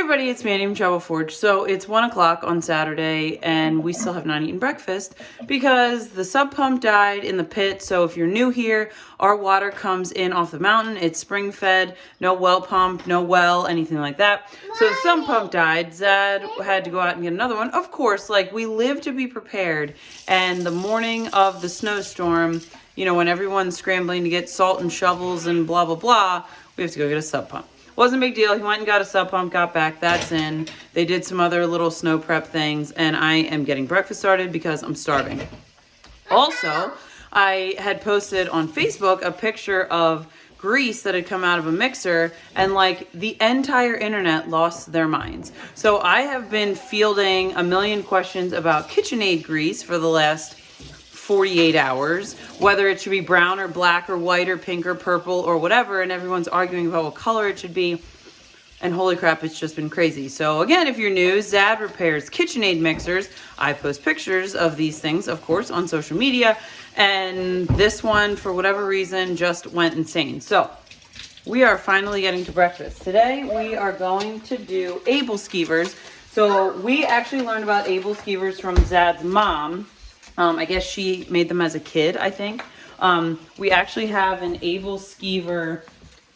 everybody, it's Mandy from Travel Forge. So it's 1 o'clock on Saturday and we still have not eaten breakfast because the sub pump died in the pit. So if you're new here, our water comes in off the mountain. It's spring fed, no well pump, no well, anything like that. So the sub pump died. Zad had to go out and get another one. Of course, like, we live to be prepared. And the morning of the snowstorm, you know, when everyone's scrambling to get salt and shovels and blah, blah, blah, we have to go get a sub pump. Wasn't a big deal. He went and got a sub pump, got back, that's in. They did some other little snow prep things, and I am getting breakfast started because I'm starving. Also, I had posted on Facebook a picture of grease that had come out of a mixer, and like the entire internet lost their minds. So I have been fielding a million questions about KitchenAid grease for the last 48 hours, whether it should be brown or black or white or pink or purple or whatever, and everyone's arguing about what color it should be, and holy crap, it's just been crazy. So again, if you're new, Zad repairs KitchenAid mixers. I post pictures of these things, of course, on social media, and this one, for whatever reason, just went insane. So we are finally getting to breakfast. Today we are going to do Aebleskivers. So we actually learned about Aebleskivers from Zad's mom. I guess she made them as a kid, I think. We actually have an Aebleskiver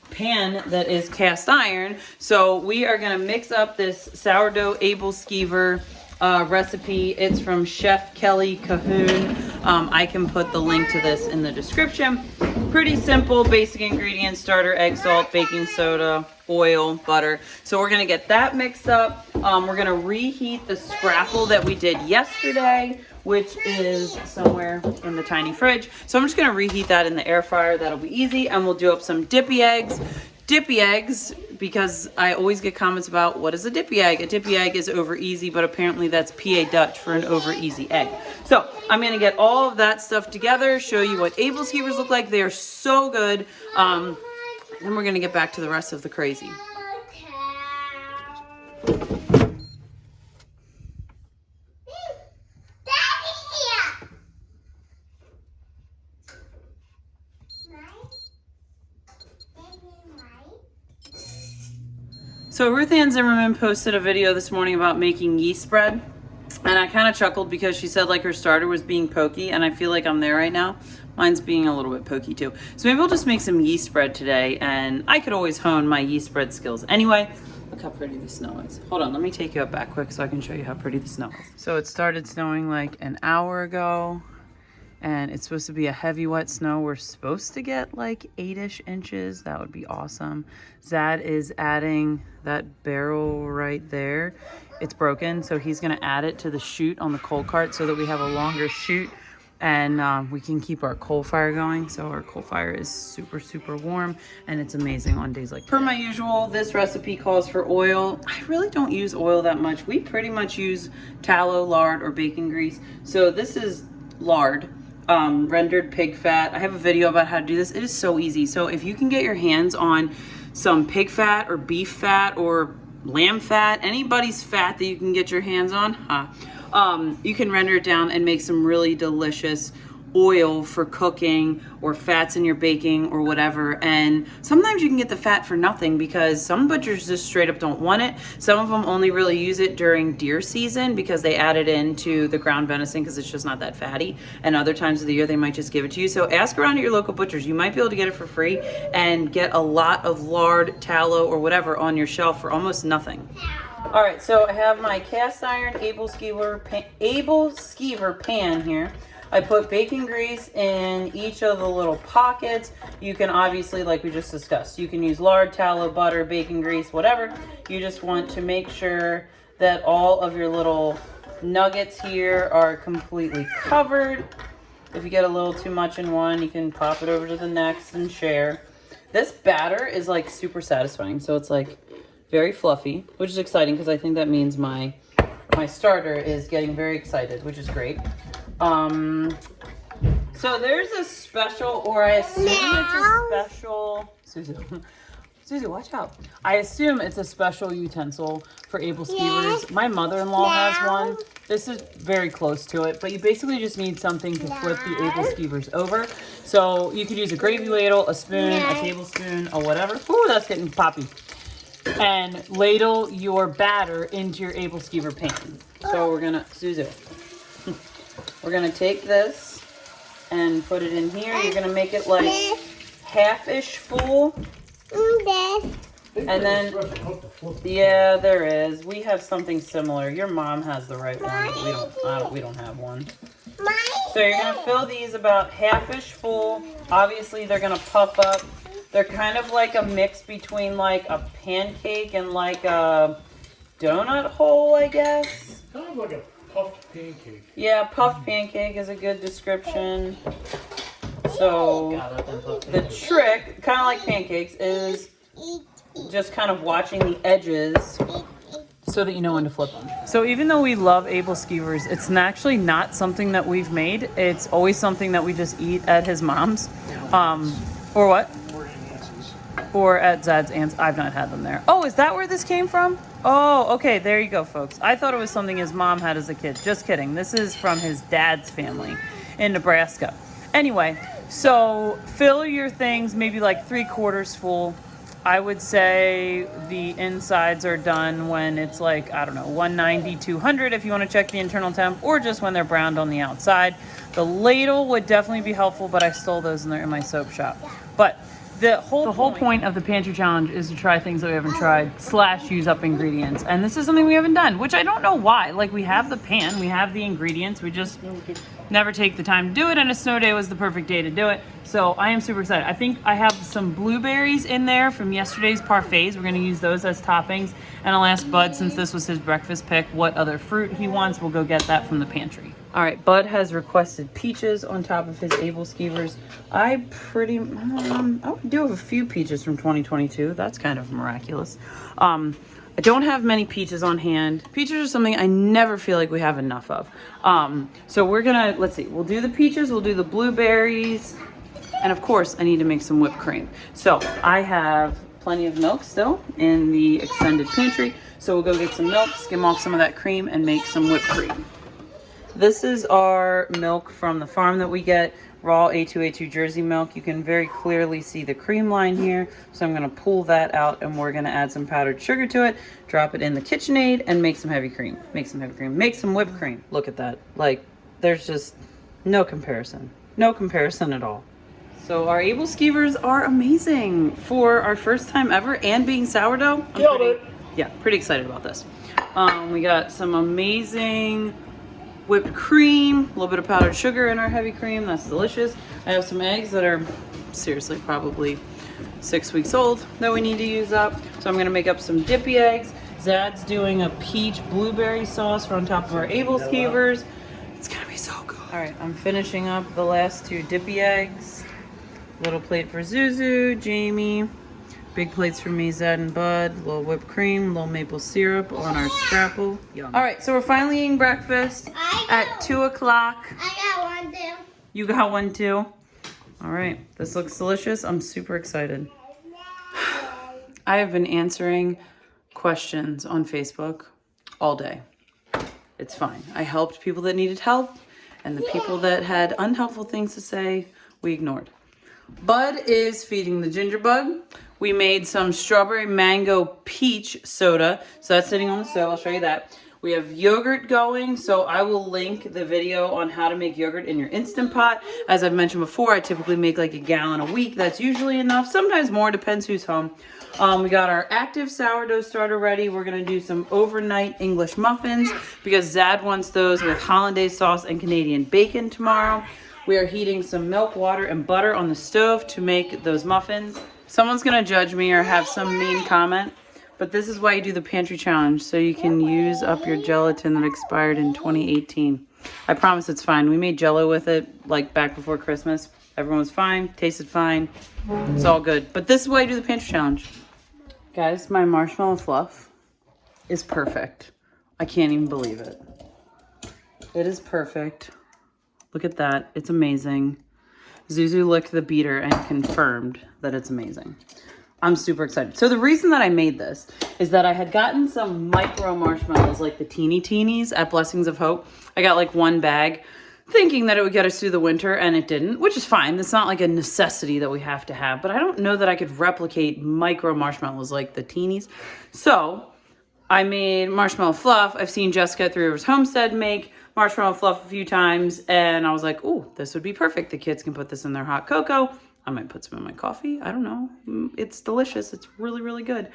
pan that is cast iron. So we are going to mix up this sourdough Aebleskiver recipe. It's from Chef Kelly Cahoon. I can put the link to this in the description. Pretty simple, basic ingredients: starter, egg, salt, baking soda, oil, butter. So we're going to get that mixed up. We're going to reheat the scrapple that we did yesterday, which is somewhere in the tiny fridge. So I'm just gonna reheat that in the air fryer. That'll be easy. And we'll do up some dippy eggs. Dippy eggs, because I always get comments about, what is a dippy egg? A dippy egg is over easy, but apparently that's PA Dutch for an over easy egg. So I'm gonna get all of that stuff together, show you what Aebleskivers look like. They are so good. Then we're gonna get back to the rest of the crazy. So Ruth Ann Zimmerman posted a video this morning about making yeast bread, and I kind of chuckled because she said like her starter was being pokey, and I feel like I'm there right now. Mine's being a little bit pokey too. So maybe we'll just make some yeast bread today, and I could always hone my yeast bread skills. Anyway, look how pretty the snow is. Hold on, let me take you up back quick so I can show you how pretty the snow is. So it started snowing like an hour ago, and it's supposed to be a heavy wet snow. We're supposed to get like 8-ish inches. That would be awesome. Zad is adding that barrel right there. It's broken, so he's gonna add it to the chute on the coal cart so that we have a longer chute, and we can keep our coal fire going. So our coal fire is super, super warm, and it's amazing on days like this. Per my usual, this recipe calls for oil. I really don't use oil that much. We pretty much use tallow, lard, or bacon grease. So this is lard. Rendered pig fat. I have a video about how to do this. It is so easy. So if you can get your hands on some pig fat or beef fat or lamb fat, anybody's fat that you can get your hands on, you can render it down and make some really delicious oil for cooking, or fats in your baking or whatever. And sometimes you can get the fat for nothing because some butchers just straight up don't want it. Some of them only really use it during deer season because they add it into the ground venison because it's just not that fatty. And other times of the year they might just give it to you. So ask around at your local butchers. You might be able to get it for free and get a lot of lard, tallow, or whatever on your shelf for almost nothing. All right, so I have my cast iron Aebleskiver pan here. I put bacon grease in each of the little pockets. You can obviously, like we just discussed, you can use lard, tallow, butter, bacon grease, whatever. You just want to make sure that all of your little nuggets here are completely covered. If you get a little too much in one, you can pop it over to the next and share. This batter is like super satisfying. So it's like very fluffy, which is exciting because I think that means my starter is getting very excited, which is great. So there's a special, or I assume it's a special, Susie, watch out. I assume it's a special utensil for Aebleskivers. My mother-in-law has one. This is very close to it, but you basically just need something to flip the Aebleskivers over. So you could use a gravy ladle, a spoon, a tablespoon, or whatever. Ooh, that's getting poppy. and ladle your batter into your Aebleskivers pan. So we're gonna, Zuzu, we're gonna take this and put it in here. You're gonna make it like half-ish full. And then, yeah, there is. We have something similar. Your mom has the right one. We don't have one. So you're gonna fill these about half-ish full. Obviously, they're gonna puff up. They're kind of like a mix between like a pancake and like a donut hole, I guess. Kind of like a puffed pancake. Yeah, puffed pancake is a good description. So the trick, kind of like pancakes, is just kind of watching the edges so that you know when to flip them. So even though we love Aebleskivers, it's actually not something that we've made. It's always something that we just eat at his mom's. Or what? Or at Zad's aunt's. I've not had them there. Oh, is that where this came from? Oh, okay, there you go, folks. I thought it was something his mom had as a kid. Just kidding. This is from his dad's family in Nebraska. Anyway, so fill your things maybe like 3/4 full. I would say the insides are done when it's like, I don't know, 190, 200 if you want to check the internal temp, or just when they're browned on the outside. The ladle would definitely be helpful, but I stole those in my soap shop. But the whole point of the pantry challenge is to try things that we haven't tried / use up ingredients. And this is something we haven't done, which I don't know why. Like, we have the pan, we have the ingredients, we just never take the time to do it, and a snow day was the perfect day to do it. So I am super excited. I think I have some blueberries in there from yesterday's parfaits. We're gonna use those as toppings. And I'll ask Bud, since this was his breakfast pick, what other fruit he wants. We'll go get that from the pantry. All right, Bud has requested peaches on top of his Aebleskivers. I do have a few peaches from 2022. That's kind of miraculous. I don't have many peaches on hand. Peaches are something I never feel like we have enough of. So we're gonna, let's see, we'll do the peaches, we'll do the blueberries, and of course I need to make some whipped cream. So I have plenty of milk still in the extended pantry. So we'll go get some milk, skim off some of that cream, and make some whipped cream. This is our milk from the farm that we get, raw A2A2 Jersey milk. You can very clearly see the cream line here. So I'm gonna pull that out and we're gonna add some powdered sugar to it, drop it in the KitchenAid, and make some heavy cream. Make some whipped cream. Look at that. Like, there's just no comparison. No comparison at all. So our Aebleskivers are amazing for our first time ever, and being sourdough. Pretty excited about this. We got some amazing whipped cream, a little bit of powdered sugar in our heavy cream. That's delicious. I have some eggs that are seriously probably 6 weeks old that we need to use up. So I'm gonna make up some dippy eggs. Zad's doing a peach blueberry sauce for on top of our Aebleskivers. It's gonna be so good. All right, I'm finishing up the last 2 dippy eggs. Little plate for Zuzu, Jamie. Big plates for me, Zad and Bud. A little whipped cream, little maple syrup on our scrapple. Yum. All right, so we're finally eating breakfast at 2 o'clock. I got one too. You got one too? All right, this looks delicious. I'm super excited. I have been answering questions on Facebook all day. It's fine. I helped people that needed help, and the people that had unhelpful things to say, we ignored. Bud is feeding the ginger bug. We made some strawberry mango peach soda. So that's sitting on the stove. I'll show you that. We have yogurt going. So I will link the video on how to make yogurt in your Instant Pot. As I've mentioned before, I typically make like 1 gallon a week. That's usually enough. Sometimes more, depends who's home. We got our active sourdough starter ready. We're going to do some overnight English muffins because Zad wants those with hollandaise sauce and Canadian bacon tomorrow. We are heating some milk, water, and butter on the stove to make those muffins. Someone's gonna judge me or have some mean comment, but this is why you do the pantry challenge, so you can use up your gelatin that expired in 2018. I promise it's fine. We made Jell-O with it like back before Christmas. Everyone was fine, tasted fine. It's all good. But this is why you do the pantry challenge. Guys, my marshmallow fluff is perfect. I can't even believe it. It is perfect. Look at that. It's amazing. Zuzu licked the beater and confirmed that it's amazing. I'm super excited. So the reason that I made this is that I had gotten some micro marshmallows, like the teeny teenies at Blessings of Hope. I got like 1 bag thinking that it would get us through the winter, and it didn't, which is fine. It's not like a necessity that we have to have, but I don't know that I could replicate micro marshmallows like the teenies. So I made marshmallow fluff. I've seen Jessica at Three Rivers Homestead make marshmallow fluff a few times, and I was like, ooh, this would be perfect. The kids can put this in their hot cocoa. I might put some in my coffee. I don't know. It's delicious. It's really, really good.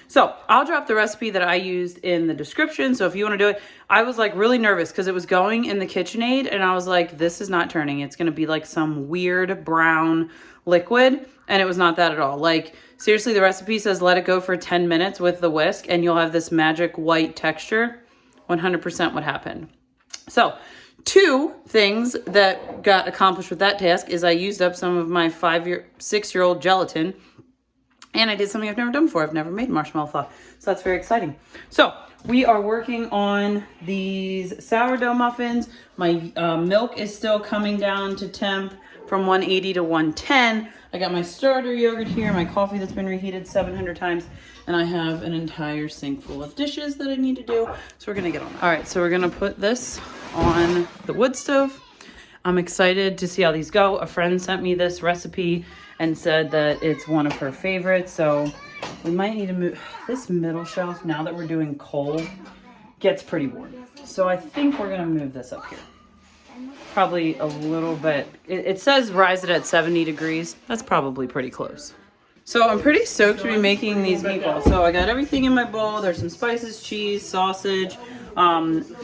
So I'll drop the recipe that I used in the description. So if you want to do it, I was like really nervous because it was going in the KitchenAid, and I was like, this is not turning. It's going to be like some weird brown liquid, and it was not that at all. Like seriously, the recipe says let it go for 10 minutes with the whisk, and you'll have this magic white texture. 100% what happened. So 2 things that got accomplished with that task is I used up some of my 6-year-old gelatin, and I did something I've never done before. I've never made marshmallow fluff, so that's very exciting. So we are working on these sourdough muffins. My milk is still coming down to temp from 180 to 110. I got my starter yogurt here, my coffee that's been reheated 700 times, and I have an entire sink full of dishes that I need to do. So we're gonna get on that. All right, so we're gonna put this on the wood stove. I'm excited to see how these go. A friend sent me this recipe and said that it's one of her favorites. So we might need to move this middle shelf now that we're doing coal. Gets pretty warm. So I think we're gonna move this up here. Probably a little bit. It says rise it at 70 degrees. That's probably pretty close. So I'm pretty stoked to be making these meatballs. So I got everything in my bowl. There's some spices, cheese, sausage,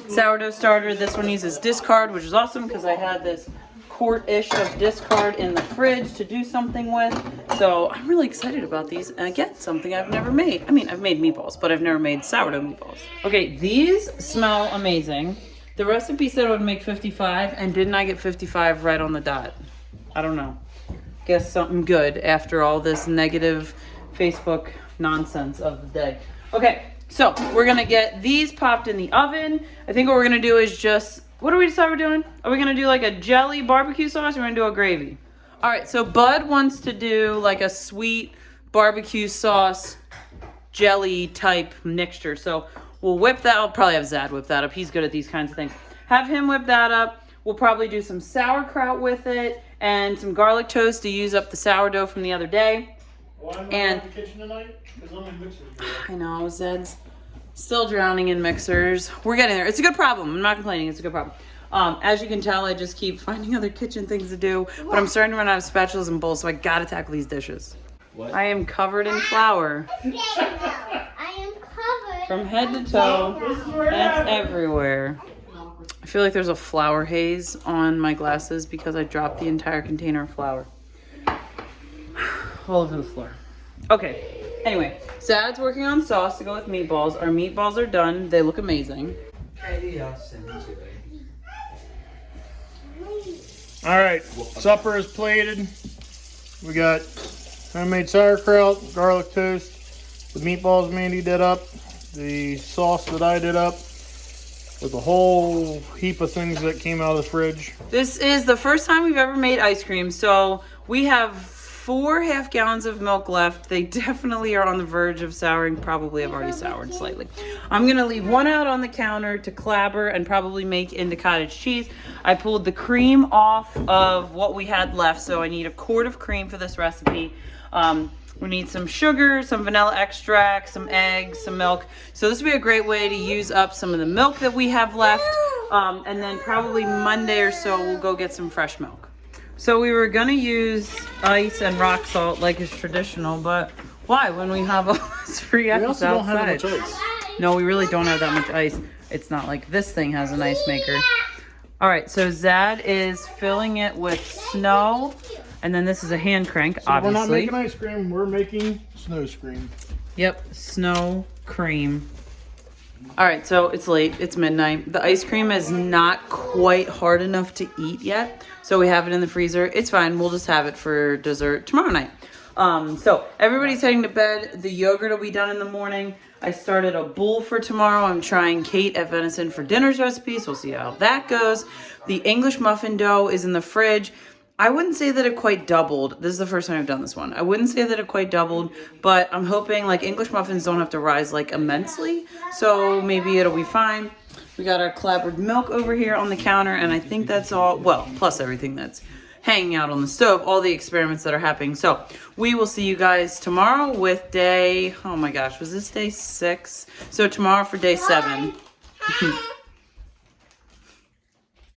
sourdough starter. This one uses discard, which is awesome because I had this quart-ish of discard in the fridge to do something with. So I'm really excited about these. And again, something I've never made. I mean, I've made meatballs, but I've never made sourdough meatballs. Okay, these smell amazing. The recipe said it would make 55, and didn't I get 55 right on the dot? I don't know. Guess something good after all this negative Facebook nonsense of the day. Okay, so we're gonna get these popped in the oven. I think what we're gonna do is just, what do we decide we're doing? Are we gonna do like a jelly barbecue sauce or we're gonna do a gravy? All right, so Bud wants to do like a sweet barbecue sauce jelly type mixture. So we'll whip that. I'll probably have Zad whip that up. He's good at these kinds of things. Have him whip that up. We'll probably do some sauerkraut with it and some garlic toast to use up the sourdough from the other day. Why am I And in the kitchen tonight? Because I'm in mixers. I know, Zed's still drowning in mixers. We're getting there. It's a good problem. I'm not complaining. It's a good problem. As you can tell, I just keep finding other kitchen things to do, but I'm starting to run out of spatulas and bowls, so I gotta tackle these dishes. What? I am covered in flour. I am covered From head to toe, that's everywhere. I feel like there's a flour haze on my glasses because I dropped the entire container of flour all over the floor. Okay, anyway, Zad's working on sauce to go with meatballs. Our meatballs are done. They look amazing. All right, supper is plated. We got homemade sauerkraut, garlic toast, the meatballs Mandy did up, the sauce that I did up, with a whole heap of things that came out of the fridge. This is the first time we've ever made ice cream, so we have 4 half gallons of milk left. They definitely are on the verge of souring. Probably have already soured slightly. I'm gonna leave one out on the counter to clabber and probably make into cottage cheese. I pulled the cream off of what we had left, so I need a quart of cream for this recipe. We need some sugar, some vanilla extract, some eggs, some milk. So this would be a great way to use up some of the milk that we have left. And then probably Monday or so, we'll go get some fresh milk. So we were gonna use ice and rock salt like is traditional, but why when we have all this free We ice also don't have outside? much ice. No, we really don't have that much ice. It's not like this thing has an ice maker. All right, so Zad is filling it with snow. And then this is a hand crank, So obviously. we're not making ice cream, we're making snow cream. Yep, snow cream. All right, so it's late, it's midnight. The ice cream is not quite hard enough to eat yet, so we have it in the freezer. It's fine, we'll just have it for dessert tomorrow night. So everybody's heading to bed. The yogurt will be done in the morning. I started a bowl for tomorrow. I'm trying Kate at Venison for Dinner's recipes. We'll see how that goes. The English muffin dough is in the fridge. I wouldn't say that it quite doubled. This is the first time I've done this one. I wouldn't say that it quite doubled, but I'm hoping like English muffins don't have to rise like immensely. So maybe it'll be fine. We got our clabbered milk over here on the counter, and I think that's all, well, plus everything that's hanging out on the stove, all the experiments that are happening. So we will see you guys tomorrow with day, oh my gosh, was this day 6? So tomorrow for day 7.